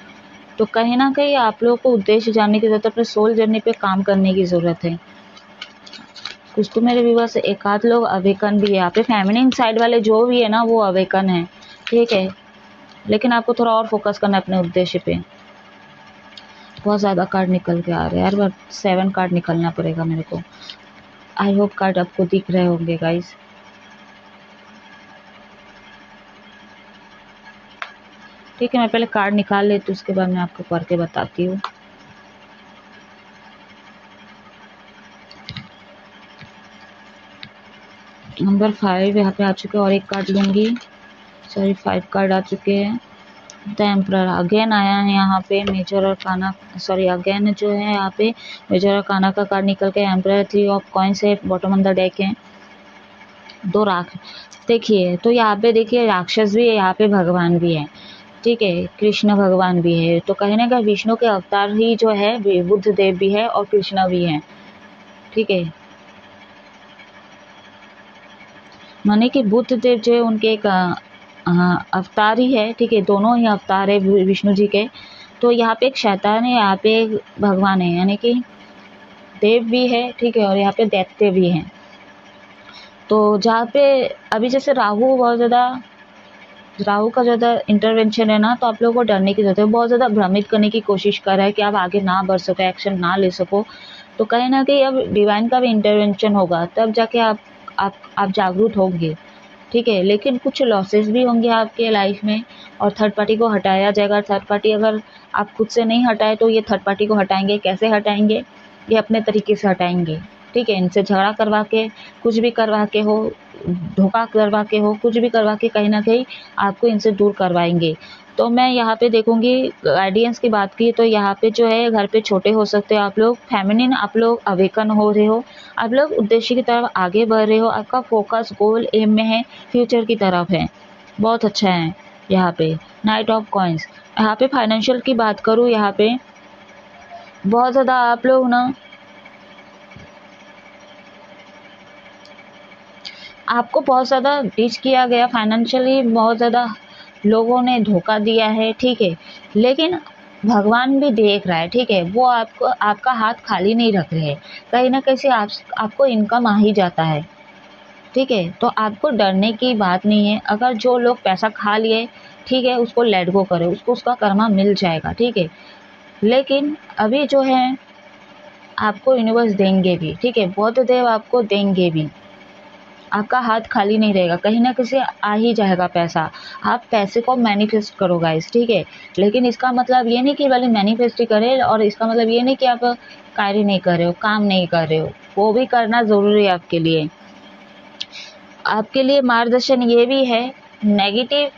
तो कहीं ना कहीं आप लोगों को उद्देश्य जानने की जरूरत है, अपने सोल जर्नी पे काम करने की ज़रूरत है। कुछ तो मेरे व्यूअर्स एक आध लोग अवेकन भी है यहाँ पे, फेमिनिन साइड वाले जो भी है ना वो अवेकन है, ठीक है। लेकिन आपको थोड़ा और फोकस करना है अपने उद्देश्य पे। बहुत ज़्यादा कार्ड निकल के आ रहे हैं यार, बट 7 कार्ड निकलना पड़ेगा मेरे को। आई होप कार्ड आपको दिख रहे होंगे गाइस। ठीक है, मैं पहले कार्ड निकाल लेती हूँ, उसके बाद मैं आपको करके बताती हूँ। नंबर 5 यहाँ पे आ चुके हैं, और एक कार्ड लूँगी। सॉरी, 5 कार्ड आ चुके हैं। द एम्परर अगेन आया है यहाँ पे, मेजर और काना, सॉरी अगेन जो है यहाँ पे मेजर और काना का कार्ड निकल के एम्परर, 3 ऑफ कॉइन्स है, बॉटम ऑन द डेक है। 2 राख देखिए, तो यहाँ पे देखिए राक्षस भी है, यहाँ पे भगवान भी है, ठीक है, कृष्ण भगवान भी है। तो कहीं ना कहीं विष्णु के अवतार ही जो है बुद्ध देव भी है और कृष्णा भी है, ठीक है। माने कि बुद्ध देव जो है उनके एक अवतार ही है, ठीक है, दोनों ही अवतार है विष्णु जी के। तो यहाँ पे एक शैतान है, यहाँ पे एक भगवान है, यानी कि देव भी है, ठीक है, और यहाँ पे दैत्य भी है। तो जहाँ पे अभी जैसे राहु का ज़्यादा इंटरवेंशन है ना, तो आप लोगों को डरने की जरूरत है। बहुत ज़्यादा भ्रमित करने की कोशिश कर रहा है कि आप आगे ना बढ़ सको, एक्शन ना ले सको। तो कहीं ना कहीं अब डिवाइन का भी इंटरवेंशन होगा, तब जाके आप जागरूक होंगे, ठीक है। लेकिन कुछ लॉसेस भी होंगे आपके लाइफ में, और थर्ड पार्टी को हटाया जाएगा। थर्ड पार्टी अगर आप खुद से नहीं हटाए तो ये थर्ड पार्टी को हटाएंगे। कैसे हटाएंगे? ये अपने तरीके से हटाएंगे, ठीक है। इनसे झगड़ा करवा के, कुछ भी करवा के हो, धोखा करवा के हो, कुछ भी करवा के कहीं ना कहीं आपको इनसे दूर करवाएंगे। तो मैं यहाँ पे देखूंगी, गाइडेंस की बात की तो यहाँ पे जो है घर पे छोटे हो सकते हो आप लोग, फेमिनिन आप लोग अवेकन हो रहे हो, आप लोग उद्देश्य की तरफ आगे बढ़ रहे हो, आपका फोकस गोल एम में है, फ्यूचर की तरफ है, बहुत अच्छा है। यहाँ पे नाइट ऑफ कॉइन्स, यहाँ पे फाइनेंशियल की बात करूँ, यहाँ पे बहुत ज़्यादा आप लोग ना, आपको बहुत ज़्यादा टीच किया गया फाइनेंशियली, बहुत ज़्यादा लोगों ने धोखा दिया है, ठीक है। लेकिन भगवान भी देख रहा है, ठीक है, वो आपको, आपका हाथ खाली नहीं रख रहे हैं, कहीं ना कहीं से आपको इनकम आ ही जाता है, ठीक है। तो आपको डरने की बात नहीं है। अगर जो लोग पैसा खा लिए, ठीक है, उसको लेट गो करे, उसको उसका कर्मा मिल जाएगा, ठीक है। लेकिन अभी जो है आपको यूनिवर्स देंगे भी, ठीक है, बौद्ध देव आपको देंगे भी, आपका हाथ खाली नहीं रहेगा, कहीं ना कहीं आ ही जाएगा पैसा। आप पैसे को मैनिफेस्ट करो गाइस, ठीक है। लेकिन इसका मतलब ये नहीं कि वाली मैनिफेस्ट ही करे, और इसका मतलब ये नहीं कि आप कार्य नहीं कर रहे हो, काम नहीं कर रहे हो, वो भी करना ज़रूरी है आपके लिए। आपके लिए मार्गदर्शन ये भी है, नेगेटिव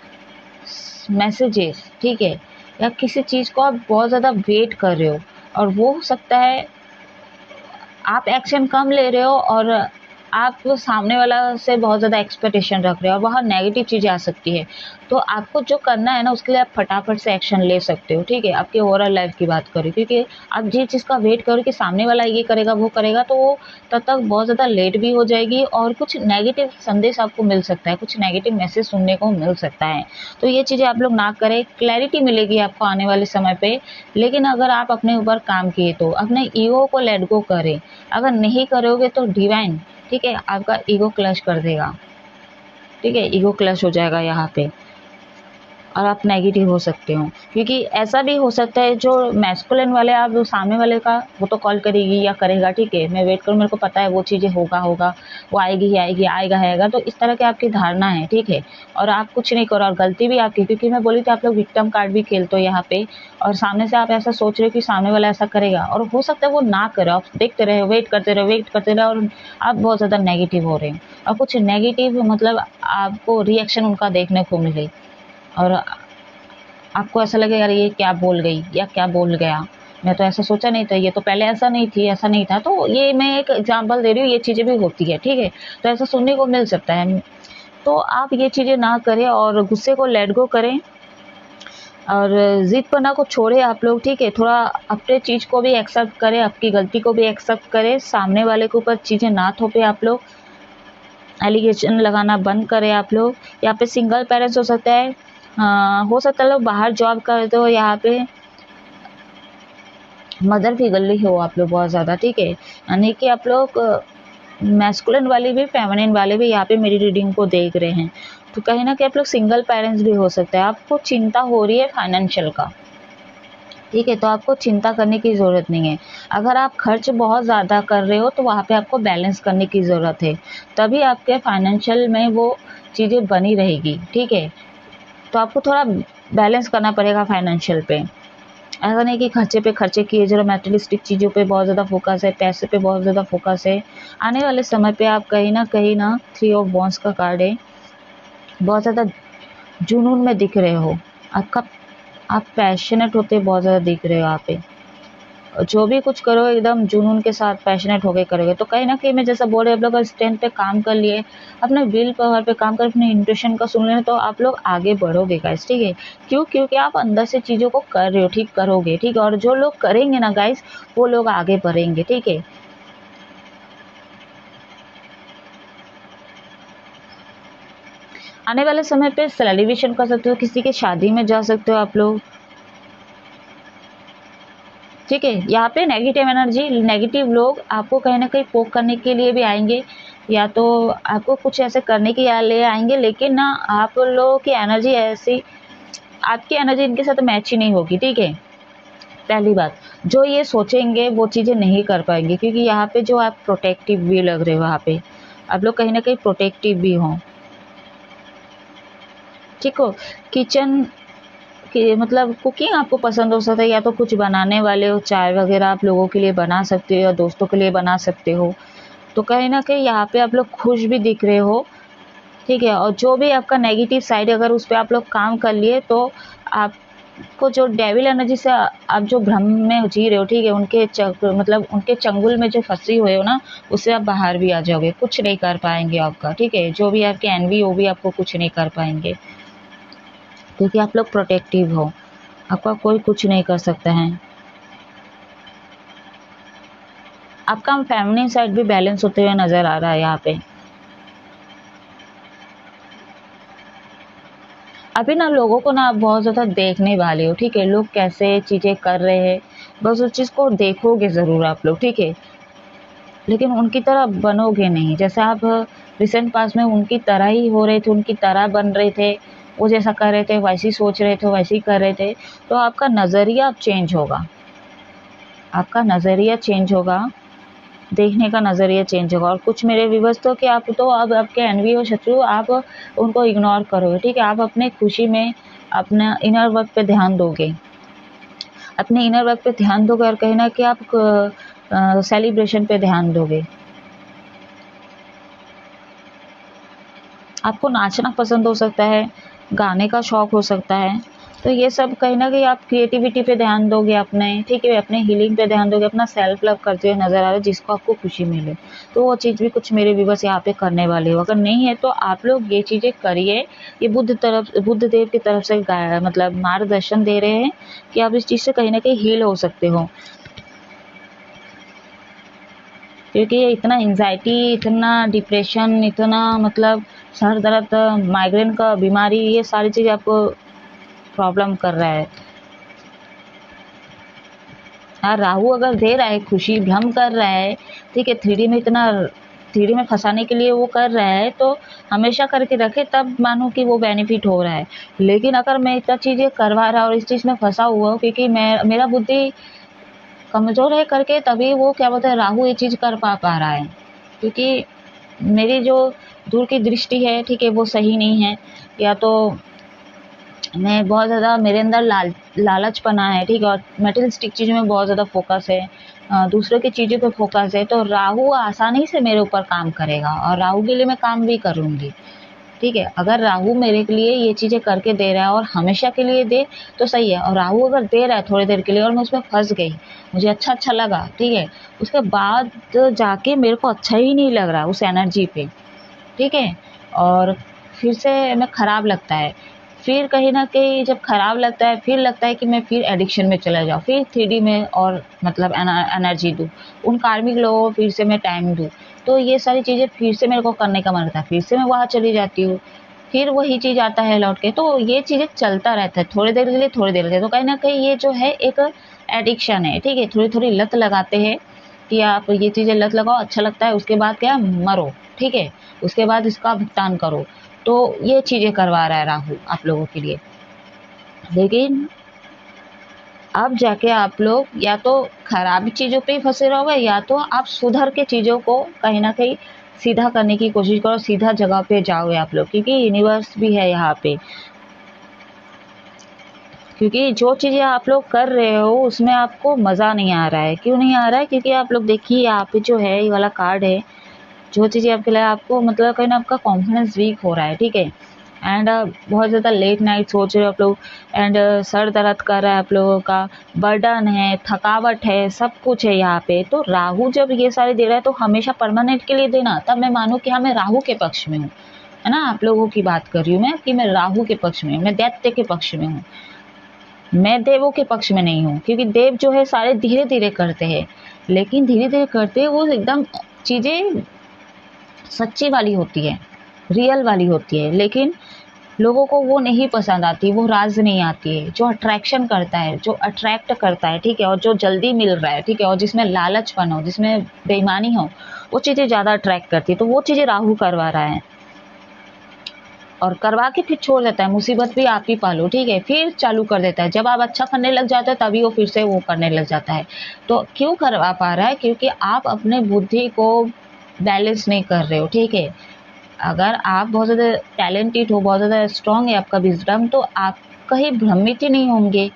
मैसेजेस, ठीक है, या किसी चीज़ को आप बहुत ज़्यादा वेट कर रहे हो, और वो हो सकता है आप एक्शन कम ले रहे हो, और आप सामने वाला से बहुत ज़्यादा एक्सपेक्टेशन रख रहे हो, और वहाँ नेगेटिव चीज़ें आ सकती है। तो आपको जो करना है ना, उसके लिए आप फटाफट से एक्शन ले सकते हो, ठीक है। आपके ओवरऑल लाइफ की बात करें, क्योंकि आप जिस चीज़ का वेट करो कि सामने वाला ये करेगा वो करेगा, तो वो तब तक बहुत ज़्यादा लेट भी हो जाएगी, और कुछ नेगेटिव संदेश आपको मिल सकता है, कुछ नेगेटिव मैसेज सुनने को मिल सकता है। तो ये चीज़ें आप लोग ना करें, क्लैरिटी मिलेगी आपको आने वाले समय पे। लेकिन अगर आप अपने ऊपर काम किए तो अपने ईगो को लेट गो करें, अगर नहीं करोगे तो डिवाइन, ठीक है, आपका ईगो क्लश कर देगा, ठीक है, ईगो क्लश हो जाएगा यहाँ पे, और आप नेगेटिव हो सकते हो। क्योंकि ऐसा भी हो सकता है जो मैस्कुलिन वाले, आप जो सामने वाले का, वो तो कॉल करेगी या करेगा, ठीक है, मैं वेट करूँ, मेरे को पता है वो चीज़ें होगा, वो आएगी ही आएगी, आएगा, तो इस तरह की आपकी धारणा है, ठीक है। और आप कुछ नहीं करो, और गलती भी आपकी, क्योंकि मैं बोली थी आप लोग विक्टिम कार्ड भी खेलते हो यहाँ पे, और सामने से आप ऐसा सोच रहे हो कि सामने वाला ऐसा करेगा, और हो सकता है वो ना करे, आप देखते रहे, वेट करते रहे, और आप बहुत ज़्यादा नेगेटिव हो रहे हैं, और कुछ नेगेटिव मतलब आपको रिएक्शन उनका देखने को मिले, और आपको ऐसा लगे यार ये क्या बोल गई या क्या बोल गया, मैं तो ऐसा सोचा नहीं था, ये तो पहले ऐसा नहीं थी, ऐसा नहीं था। तो ये मैं एक एग्जांपल दे रही हूँ, ये चीज़ें भी होती है, ठीक है। तो ऐसा सुनने को मिल सकता है, तो आप ये चीज़ें ना करें और गुस्से को लेट गो करें। और ज़िदपना को छोड़े आप लोग, ठीक है। थोड़ा अपने चीज़ को भी एक्सेप्ट करें, आपकी गलती को भी एक्सेप्ट करें, सामने वाले के ऊपर चीज़ें ना थोपे आप लोग, एलिगेशन लगाना बंद करें आप लोग। यहाँ पे सिंगल पेरेंट्स हो सकता है, हो सकता है लोग बाहर जॉब करते हो, यहाँ पे मदर फिगरली हो आप लोग बहुत ज़्यादा, ठीक है। यानी कि आप लोग मैस्कुलिन वाले भी फेमिनिन वाले भी यहाँ पे मेरी रीडिंग को देख रहे हैं, तो कहीं ना कहीं आप लोग सिंगल पेरेंट्स भी हो सकते हैं। आपको चिंता हो रही है फाइनेंशियल का, ठीक है, तो आपको चिंता करने की ज़रूरत नहीं है। अगर आप खर्च बहुत ज़्यादा कर रहे हो तो वहाँ पे आपको बैलेंस करने की ज़रूरत है, तभी आपके फाइनेंशियल में वो चीज़ें बनी रहेगी, ठीक है। तो आपको थोड़ा बैलेंस करना पड़ेगा फाइनेंशियल पे। ऐसा नहीं कि खर्चे पे खर्चे किए जा रहे, मटेरियलिस्टिक चीज़ों पे बहुत ज़्यादा फोकस है, पैसे पे बहुत ज़्यादा फोकस है। आने वाले समय पे आप कहीं ना 3 ऑफ वॉन्ड्स का कार्ड है, बहुत ज़्यादा जुनून में दिख रहे हो, आप पैशनेट होते बहुत ज़्यादा दिख रहे हो यहाँ पे। जो भी कुछ करो एकदम जुनून के साथ पैशनेट होकर करोगे, तो कहीं ना कहीं मैं जैसा बोल रही हूँ, आप लोग स्ट्रेंथ पे काम कर लिए, अपने विल पावर पे काम कर, अपने इंट्यूशन का सुन लेना, तो आप लोग आगे बढ़ोगे गाइस, ठीक है। क्योंकि आप अंदर से चीज़ों को कर रहे हो, ठीक करोगे, ठीक है। और जो लोग करेंगे ना गाइस, वो लोग आगे बढ़ेंगे, ठीक है। आने वाले समय पे सेलिब्रेशन कर सकते हो, किसी की शादी में जा सकते हो आप लोग, ठीक है। यहाँ पे नेगेटिव एनर्जी, नेगेटिव लोग आपको कहीं ना कहीं पोक करने के लिए भी आएंगे, या तो आपको कुछ ऐसे करने के लिए आएंगे, लेकिन ना आप लोगों की एनर्जी ऐसी, आपकी एनर्जी इनके साथ मैच ही नहीं होगी, ठीक है। पहली बात, जो ये सोचेंगे वो चीज़ें नहीं कर पाएंगे, क्योंकि यहाँ पे जो आप प्रोटेक्टिव भी लग रहे हो, वहाँ पे आप लोग कहीं ना कहीं प्रोटेक्टिव भी हो, ठीक हो। किचन कि मतलब कुकिंग आपको पसंद हो सकता है, या तो कुछ बनाने वाले हो, चाय वगैरह आप लोगों के लिए बना सकते हो या दोस्तों के लिए बना सकते हो, तो कहीं ना कहीं यहाँ पे आप लोग खुश भी दिख रहे हो, ठीक है। और जो भी आपका नेगेटिव साइड, अगर उस पर आप लोग काम कर लिए, तो आपको जो डेविल एनर्जी से आप जो भ्रम में जी रहे हो, ठीक है, मतलब उनके चंगुल में जो फंसी हुए हो ना, उससे आप बाहर भी आ जाओगे, कुछ नहीं कर पाएंगे आपका, ठीक है। जो भी आपके एनवी वो भी आपको कुछ नहीं कर पाएंगे, क्योंकि आप लोग प्रोटेक्टिव हो, आपका कोई कुछ नहीं कर सकता है। आपका फेमिनिन साइड भी बैलेंस होते हुए नजर आ रहा है यहाँ पे। अभी ना लोगों को ना आप बहुत ज़्यादा देखने वाले हो, ठीक है, लोग कैसे चीज़ें कर रहे हैं, बस उस चीज़ को देखोगे ज़रूर आप लोग, ठीक है, लेकिन उनकी तरह बनोगे नहीं। जैसे आप रिसेंट पास में उनकी तरह ही हो रहे थे, उनकी तरह बन रहे थे, वो जैसा कर रहे थे वैसे ही सोच रहे थे, वैसे ही कर रहे थे, तो आपका नज़रिया अब चेंज होगा, आपका नज़रिया चेंज होगा, देखने का नज़रिया चेंज होगा। और कुछ मेरे व्यूअर्स तो कि आप तो अब आपके एनवी और शत्रु, आप उनको इग्नोर करोगे, ठीक है। आप अपने खुशी में अपना इनर वर्क पे ध्यान दोगे, अपने इनर वर्क पे ध्यान दोगे, और कहीं ना कि आप सेलिब्रेशन पे ध्यान दोगे। आपको नाचना पसंद हो सकता है, गाने का शौक हो सकता है, तो ये सब कहीं ना कहीं आप क्रिएटिविटी पे ध्यान दोगे अपने, ठीक है, अपने हीलिंग पे ध्यान दोगे, अपना सेल्फ लव करते हुए नजर आ रहा है, जिसको आपको खुशी मिले, तो वो चीज़ भी कुछ मेरे व्यूअर्स यहाँ पे करने वाले हो। अगर नहीं है तो आप लोग ये चीज़ें करिए, ये बुद्ध देव की तरफ से मतलब मार्गदर्शन दे रहे हैं कि आप इस चीज़ से कहीं ना कहीं हील हो सकते हो, क्योंकि ये इतना एंजाइटी, इतना डिप्रेशन, इतना मतलब सर दर्द, माइग्रेन का बीमारी, ये सारी चीज़ आपको प्रॉब्लम कर रहा है। हाँ, राहु अगर दे रहा है खुशी, भ्रम कर रहा है, ठीक है, थ्री डी में फंसाने के लिए वो कर रहा है, तो हमेशा करके रखे, तब मानो कि वो बेनिफिट हो रहा है। लेकिन अगर मैं इतना चीज़ें करवा रहा और इस चीज़ में फंसा हुआ हूँ, क्योंकि मेरा बुद्धि कमज़ोर है करके, तभी वो क्या बोलते हैं, राहु ये चीज़ कर पा रहा है, क्योंकि मेरी जो दूर की दृष्टि है, ठीक है, वो सही नहीं है, या तो मैं बहुत ज़्यादा, मेरे अंदर लालचपना है, ठीक है, और मटेरियलिस्टिक चीज़ों में बहुत ज़्यादा फोकस है, दूसरों की चीज़ों पे फोकस है, तो राहु आसानी से मेरे ऊपर काम करेगा, और राहु के लिए मैं काम भी करूँगी, ठीक है। अगर राहु मेरे के लिए ये चीज़ें करके दे रहा है और हमेशा के लिए दे तो सही है, और राहु अगर दे रहा है थोड़ी देर के लिए और मैं उसमें फंस गई, मुझे अच्छा लगा, ठीक है, उसके बाद जाके मेरे को अच्छा ही नहीं लग रहा उस एनर्जी पे, ठीक है, और फिर से मैं ख़राब लगता है, फिर कहीं न कहीं जब खराब लगता है, फिर लगता है कि मैं फिर एडिक्शन में चला जाऊँ, फिर 3D में और मतलब एनर्जी दूँ, उन कार्मिक लोगों को फिर से मैं टाइम दूँ। तो ये सारी चीज़ें फिर से मेरे को करने का मन होता है, फिर से मैं वहाँ चली जाती हूँ, फिर वही चीज़ आता है लौट के। तो ये चीज़ें चलता रहता है, थोड़ी देर के लिए, थोड़ी देर के लिए। तो कहीं न कहीं ये जो है एक एडिक्शन है, ठीक है? थोड़ी-थोड़ी लत लगाते हैं कि आप ये चीज़ें लत लगाओ, अच्छा लगता है, उसके बाद क्या मरो, ठीक है? उसके बाद इसका भुगतान करो। तो ये चीज़ें करवा रहा है राहु आप लोगों के लिए। लेकिन अब जाके आप लोग या तो खराब चीज़ों पे ही फँसे रहोगे, या तो आप सुधर के चीज़ों को कहीं न कहीं सीधा करने की कोशिश करो, सीधा जगह पे जाओगे आप लोग, क्योंकि यूनिवर्स भी है यहाँ पे। क्योंकि जो चीज़ें आप लोग कर रहे हो उसमें आपको मज़ा नहीं आ रहा है। क्यों नहीं आ रहा है? क्योंकि आप लोग देखिए यहाँ पे जो है ये वाला कार्ड है, जो चीज़ें आपके लिए आपको मतलब कहीं न आपका कॉन्फिडेंस वीक हो रहा है, ठीक है? एंड बहुत ज़्यादा लेट नाइट सोच रहे हो आप लोग, एंड सर दर्द कर रहा है आप लोगों का, बर्डन है, थकावट है, सब कुछ है यहाँ पे। तो राहु जब ये सारे दे रहा है तो हमेशा परमानेंट के लिए देना, तब मैं मानूँ कि हाँ, मैं राहु के पक्ष में हूँ, है ना? आप लोगों की बात कर रही हूँ मैं कि मैं राहु के पक्ष में हूँ, मैं दैत्य के पक्ष में हूँ। मैं देवों के पक्ष में नहीं हूँ, क्योंकि देव जो है सारे धीरे-धीरे करते हैं, लेकिन धीरे-धीरे करते हैं वो एकदम चीज़ें सच्ची वाली होती है, रियल वाली होती है, लेकिन लोगों को वो नहीं पसंद आती, वो राज़ नहीं आती है। जो अट्रैक्शन करता है, जो अट्रैक्ट करता है, ठीक है? और जो जल्दी मिल रहा है, ठीक है? और जिसमें लालचपन हो, जिसमें बेईमानी हो, वो चीज़ें ज़्यादा अट्रैक्ट करती है। तो वो चीज़ें राहु करवा रहा है, और करवा के फिर छोड़ देता है, मुसीबत भी आप ही पालो, ठीक है? फिर चालू कर देता है, जब आप अच्छा करने लग जाते हो तभी वो फिर से वो करने लग जाता है। तो क्यों करवा पा रहा है? क्योंकि आप अपने बुद्धि को बैलेंस नहीं कर रहे हो, ठीक है? अगर आप बहुत ज़्यादा टैलेंटेड हो, बहुत ज़्यादा स्ट्रॉन्ग है आपका विज़डम, तो आप कहीं भ्रमित ही नहीं होंगे।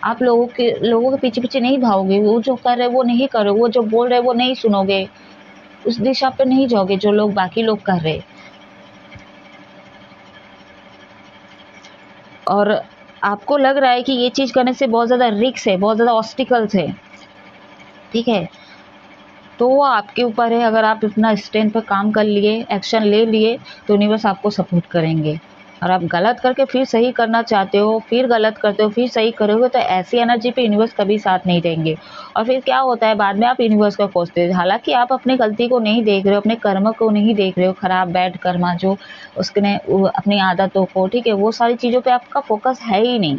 आप लोगों के पीछे-पीछे नहीं भागोगे, वो जो कर रहे हैं वो नहीं करो, वो जो बोल रहे हैं वो नहीं सुनोगे, उस दिशा पे नहीं जाओगे जो लोग बाकी लोग कर रहे हैं। और आपको लग रहा है कि ये चीज़ करने से बहुत ज़्यादा रिस्क है, बहुत ज़्यादा ऑब्स्टिकल्स है, ठीक है? तो वो आपके ऊपर है। अगर आप अपना स्टैंड पे काम कर लिए, एक्शन ले लिए, तो यूनिवर्स आपको सपोर्ट करेंगे। और आप गलत करके फिर सही करना चाहते हो, फिर गलत करते हो, फिर सही करोगे, तो ऐसी एनर्जी पे यूनिवर्स कभी साथ नहीं देंगे। और फिर क्या होता है, बाद में आप यूनिवर्स को कोसते हो। हालाँकि आप अपनी गलती को नहीं देख रहे हो, अपने कर्म को नहीं देख रहे हो, खराब बैड कर्मा जो उसने अपनी आदतों को, ठीक है? वो सारी चीज़ों पे आपका फोकस है ही नहीं।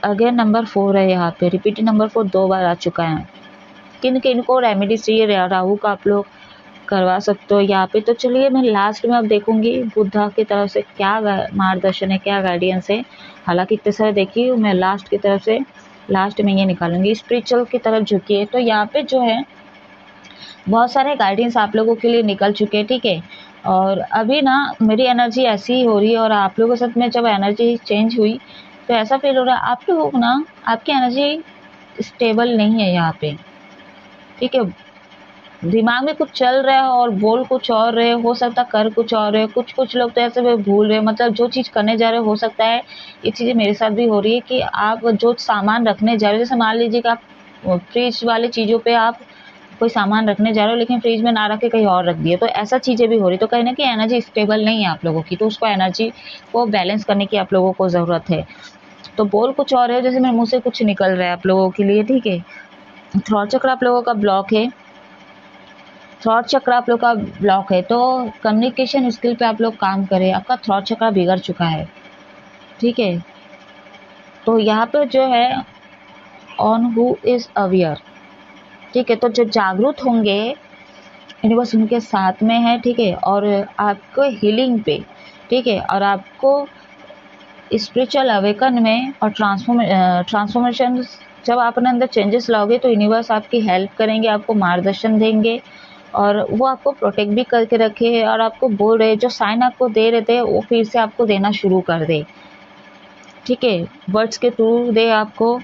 अगेन नंबर 4 है यहाँ पे, रिपीटेड नंबर 4 2 बार आ चुका है। किन-किन को रेमेडीज़ चाहिए राहु का आप लोग करवा सकते हो यहाँ पे। तो चलिए मैं लास्ट में अब देखूँगी बुद्धा की तरफ से क्या मार्गदर्शन है, क्या गाइडेंस है। हालाँकि इतने सारे देखी हूँ, मैं लास्ट की तरफ से लास्ट में ये निकालूँगी, स्पिरिचुअल की तरफ झुकिए। तो यहाँ पे जो है बहुत सारे गाइडेंस आप लोगों के लिए निकल चुके हैं, ठीक है? और अभी ना मेरी एनर्जी ऐसी ही हो रही है, और आप लोगों के साथ में जब एनर्जी चेंज हुई तो ऐसा फ़ील हो रहा है आप लोगों को ना, आपकी एनर्जी स्टेबल नहीं है यहाँ पे, ठीक है? दिमाग में कुछ चल रहा है और बोल कुछ और रहे, हो सकता है कर कुछ और रहे हो। कुछ लोग तो ऐसे भी भूल रहे हैं, मतलब जो चीज़ करने जा रहे हो सकता है ये चीज़ें मेरे साथ भी हो रही है कि आप जो सामान रखने जा रहे हो, जैसे मान लीजिए कि आप फ्रिज वाली चीज़ों पे आप कोई सामान रखने जा रहे हो, लेकिन फ्रिज में ना रख के कहीं और रख दिए, तो ऐसा चीज़ें भी हो रही है। तो कहीं न कहीं एनर्जी स्टेबल नहीं है आप लोगों की, तो उसको एनर्जी को बैलेंस करने की आप लोगों को ज़रूरत है। तो बोल कुछ और है, जैसे मेरे मुँह से कुछ निकल रहा है आप लोगों के लिए, ठीक है? थ्रोट चक्र आप लोगों का ब्लॉक है। थ्रॉट चक्र आप लोग का ब्लॉक है, तो कम्युनिकेशन स्किल पे आप लोग काम करें। आपका थ्रॉट चक्र बिगड़ चुका है, ठीक है? तो यहाँ पे जो है ऑन हु इज़ अवेयर, ठीक है? तो जो जागरूक होंगे यूनिवर्स उनके साथ में है, ठीक है? और आपको हीलिंग पे, ठीक है? और आपको स्पिरिचुअल अवेकन में और ट्रांसफॉर्मेशन जब आप अपने अंदर चेंजेस लाओगे तो यूनिवर्स आपकी हेल्प करेंगे, आपको मार्गदर्शन देंगे, और वो आपको प्रोटेक्ट भी करके रखे हैं, और आपको बोल रहे जो साइन आपको दे रहे थे वो फिर से आपको देना शुरू कर दे, ठीक है? वर्ड्स के थ्रू दे, आपको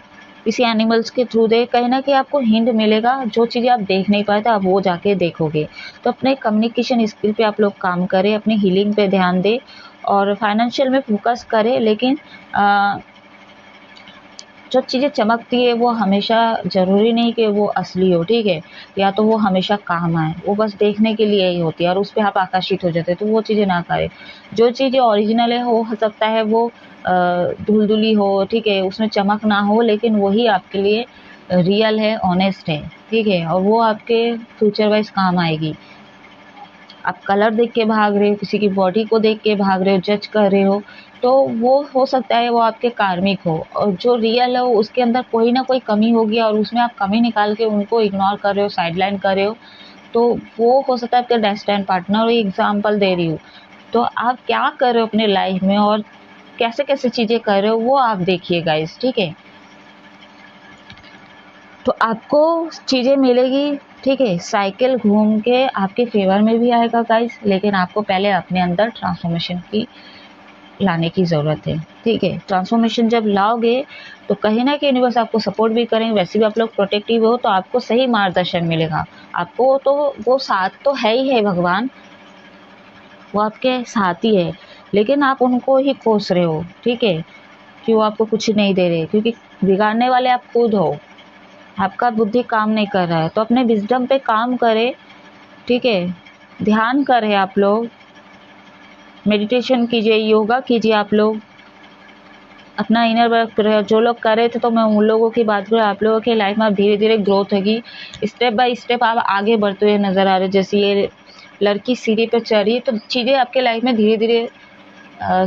किसी एनिमल्स के थ्रू दे, कहीं ना कहीं आपको हिंट मिलेगा। जो चीज़ें आप देख नहीं पाए थे आप वो जाके देखोगे। तो अपने कम्युनिकेशन स्किल पे आप लोग काम करें, अपनी हीलिंग पे ध्यान दें, और फाइनेंशियल में फोकस करें, लेकिन जो चीज़ें चमकती है वो हमेशा ज़रूरी नहीं कि वो असली हो, ठीक है, या तो वो हमेशा काम आए, वो बस देखने के लिए ही होती है और उस पे आप आकर्षित हो जाते हैं, तो वो चीज़ें ना करें। जो चीज़ें ओरिजिनल है हो सकता है वो धुलधुली हो, ठीक है, उसमें चमक ना हो, लेकिन वही आपके लिए रियल है, ऑनेस्ट है, ठीक है, और वो आपके फ्यूचर वाइज काम आएगी। आप कलर देख के भाग रहे हो, किसी की बॉडी को देख के भाग रहे हो, जज कर रहे हो, तो वो हो सकता है वो आपके कार्मिक हो, और जो रियल है उसके अंदर कोई ना कोई कमी होगी और उसमें आप कमी निकाल के उनको इग्नोर कर रहे हो, साइडलाइन कर रहे हो, तो वो हो सकता है आपका डेस्टिनी पार्टनर। और एग्जाम्पल दे रही हूँ, तो आप क्या कर रहे हो अपने लाइफ में और कैसे कैसे चीज़ें कर रहे हो वो आप देखिए गाइस, ठीक है। तो आपको चीज़ें मिलेगी, ठीक है, साइकिल घूम के आपके फेवर में भी आएगा गाइस, लेकिन आपको पहले अपने अंदर ट्रांसफॉर्मेशन की लाने की ज़रूरत है, ठीक है। ट्रांसफॉर्मेशन जब लाओगे तो कहीं ना कहीं यूनिवर्स आपको सपोर्ट भी करेंगे, वैसे भी आप लोग प्रोटेक्टिव हो तो आपको सही मार्गदर्शन मिलेगा। आपको तो वो साथ तो है ही है, भगवान वो आपके साथ ही है, लेकिन आप उनको ही कोस रहे हो, ठीक है, कि वो आपको कुछ नहीं दे रहे, क्योंकि बिगाड़ने वाले आप खुद हो। आपका बुद्धि काम नहीं कर रहा है तो अपने विजडम पे काम करें, ठीक है, ध्यान करें, आप लोग मेडिटेशन कीजिए, योगा कीजिए, आप लोग अपना इनर वर्क करें। जो लोग कर रहे थे तो मैं उन लोगों की बात करूँ, आप लोगों की लाइफ में आप धीरे धीरे ग्रोथ होगी, स्टेप बाय स्टेप आप आगे बढ़ते हुए नजर आ रहे। जैसे ये लड़की सीढ़ी पे चढ़ रही है तो चीज़ें आपके लाइफ में धीरे धीरे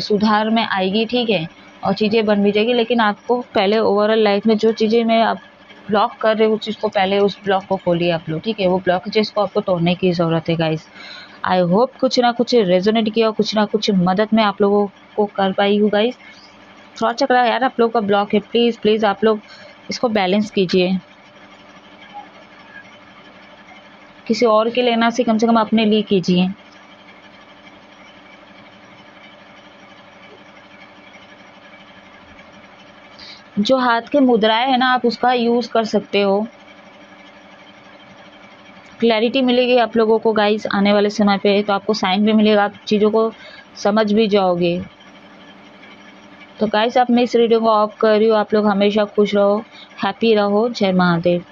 सुधार में आएगी, ठीक है, और चीज़ें बन भी जाएगी। लेकिन आपको पहले ओवरऑल लाइफ में जो चीज़ें में आप ब्लॉक कर रहे हो उस चीज़ को पहले उस ब्लॉक को खोलिए आप लोग, ठीक है, वो ब्लॉकेजेस को आपको तोड़ने की ज़रूरत है गाइस। आई होप कुछ ना कुछ रेजोनेट किया और कुछ ना कुछ मदद में आप लोगों को कर पाई हूँ गाइस। थोड़ा चक्रा यार आप लोग का ब्लॉक है, प्लीज़ प्लीज़ आप लोग इसको बैलेंस कीजिए, किसी और के लेना से कम अपने लिए कीजिए। जो हाथ के मुद्राएं है ना आप उसका यूज़ कर सकते हो। क्लैरिटी मिलेगी आप लोगों को गाइस आने वाले समय पे, तो आपको साइन भी मिलेगा, आप चीज़ों को समझ भी जाओगे। तो गाइस आप मैं इस वीडियो को ऑफ कर रही हूँ, आप लोग हमेशा खुश रहो, हैप्पी रहो, जय महादेव।